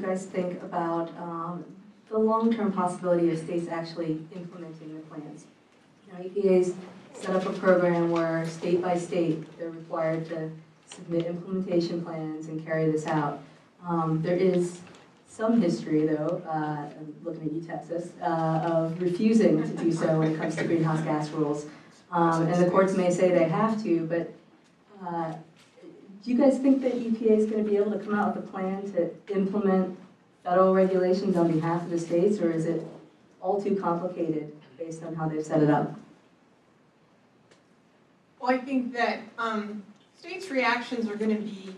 guys think about the long-term possibility of states actually implementing the plans? You know, EPA's set up a program where state by state they're required to submit implementation plans and carry this out. There is some history, though, I'm looking at you, Texas, of refusing to do so when it comes to greenhouse gas rules. And the courts may say they have to, but do you guys think that EPA is going to be able to come out with a plan to implement federal regulations on behalf of the states, or is it all too complicated based on how they've set it up? Well, I think that states' reactions are going to be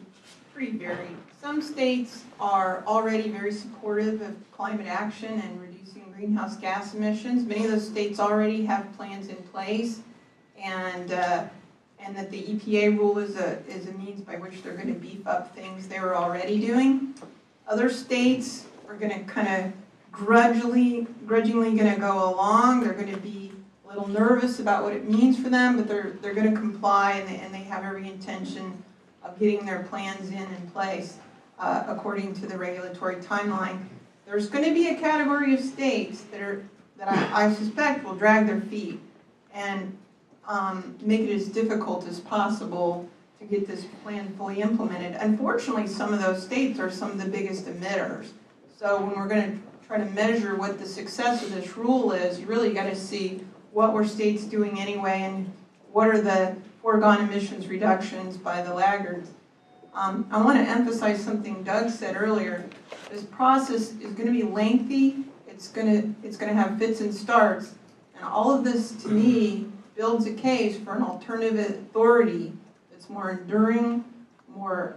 pretty varied. Some states are already very supportive of climate action and reducing greenhouse gas emissions. Many of those states already have plans in place, and that the EPA rule is a means by which they're going to beef up things they were already doing. Other states are going to kind of grudgingly going to go along. They're going to be a little nervous about what it means for them, but they're going to comply, and they have every intention of getting their plans in place according to the regulatory timeline. There's going to be a category of states that I suspect will drag their feet and make it as difficult as possible to get this plan fully implemented. Unfortunately, some of those states are some of the biggest emitters. So when we're going to try to measure what the success of this rule is, you really got to see what were states doing anyway and what are the foregone emissions reductions by the laggards. I want to emphasize something Doug said earlier. This process is going to be lengthy. It's going to have fits and starts. And all of this, to me, builds a case for an alternative authority that's more enduring, more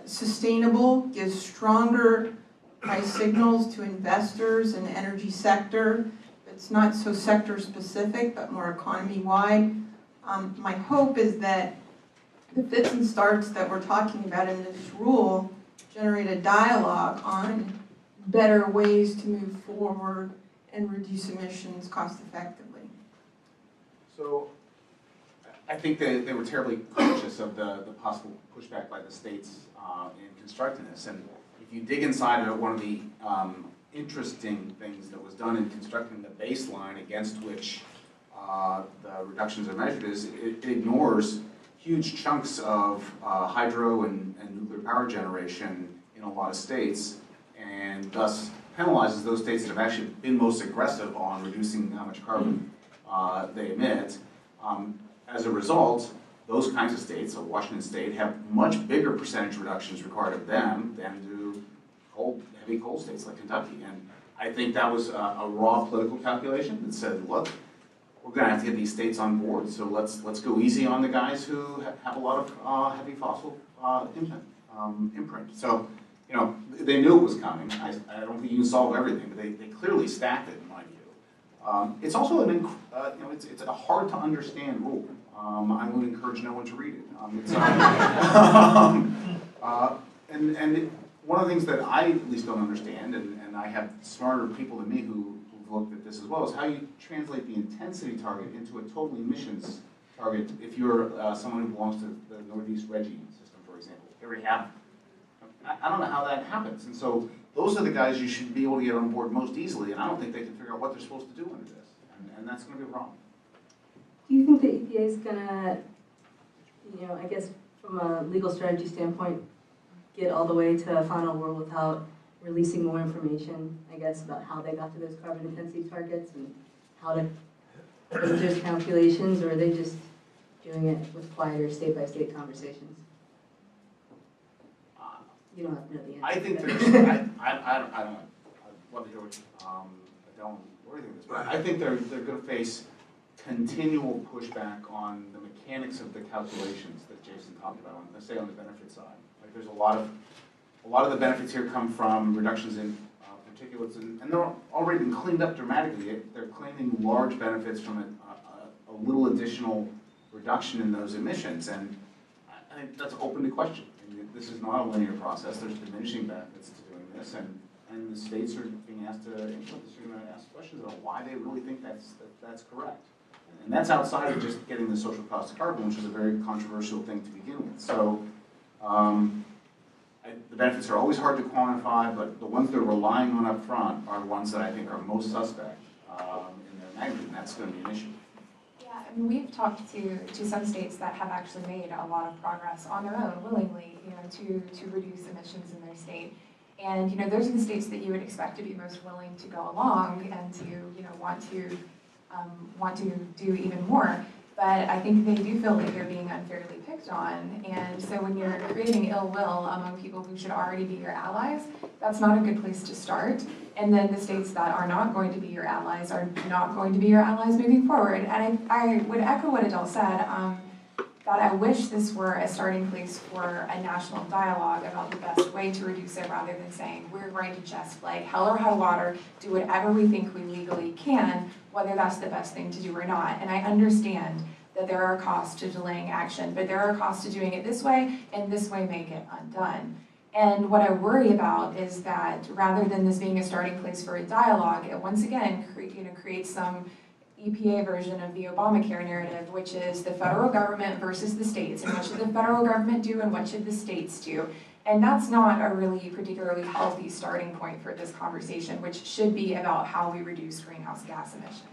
sustainable, gives stronger price signals to investors in the energy sector. It's not so sector specific, but more economy-wide. My hope is that the fits and starts that we're talking about in this rule generate a dialogue on better ways to move forward and reduce emissions cost effectively. So I think that they were terribly conscious of the possible pushback by the states in constructing this. And if you dig inside of it, one of the interesting things that was done in constructing the baseline against which the reductions are measured is it ignores huge chunks of hydro and nuclear power generation in a lot of states, and thus penalizes those states that have actually been most aggressive on reducing how much carbon they emit. As a result, those kinds of states, so Washington State, have much bigger percentage reductions required of them than do heavy coal states like Kentucky. And I think that was a raw political calculation that said, look, we're going to have to get these states on board, so let's go easy on the guys who have a lot of heavy fossil imprint. So, you know, they knew it was coming. I don't think you can solve everything, but they clearly stacked it, in my view. It's also it's a hard to understand rule. I would encourage no one to read it. One of the things that I at least don't understand, and I have smarter people than me who've looked at this as well, is how you translate the intensity target into a total emissions target if you're someone who belongs to the Northeast RGGI system, for example. They already have. I don't know how that happens. And so those are the guys you should be able to get on board most easily, and I don't think they can figure out what they're supposed to do under this. And that's going to be a problem. Do you think the EPA is going to, you know, I guess from a legal strategy standpoint, get all the way to a final rule without releasing more information, I guess, about how they got to those carbon intensity targets and how to make those calculations, or are they just doing it with quieter state-by-state conversations? You don't have to know the answer. I think there's, I don't know. I'd love to hear what what do you think of this? But I think they're going to face continual pushback on the mechanics of the calculations that Jason talked about, let's say on the benefit side. Like there's a lot of the benefits here come from reductions in particulates, and they're already been cleaned up dramatically. They're claiming large benefits from a little additional reduction in those emissions, and I think that's open to question. I mean, this is not a linear process. There's diminishing benefits to doing this, and the states are being asked to implement this. You're going to ask questions about why they really think that's correct. And that's outside of just getting the social cost of carbon, which is a very controversial thing to begin with. So The benefits are always hard to quantify, but the ones they're relying on up front are the ones that I think are most suspect in their magnitude, and that's going to be an issue. Yeah, I mean, we've talked to some states that have actually made a lot of progress on their own, willingly, to reduce emissions in their state. And, those are the states that you would expect to be most willing to go along and to, want to do even more. But I think they do feel like they're being unfairly picked on. And so when you're creating ill will among people who should already be your allies, that's not a good place to start. And then the states that are not going to be your allies are not going to be your allies moving forward. And I would echo what Adele said, that I wish this were a starting place for a national dialogue about the best way to reduce it, rather than saying we're going to just, like, hell or high water, do whatever we think we legally can, whether that's the best thing to do or not. And I understand that there are costs to delaying action, but there are costs to doing it this way, and this way may get undone. And what I worry about is that rather than this being a starting place for a dialogue, it once again creates some EPA version of the Obamacare narrative, which is the federal government versus the states, and what should the federal government do and what should the states do. And that's not a really particularly healthy starting point for this conversation, which should be about how we reduce greenhouse gas emissions.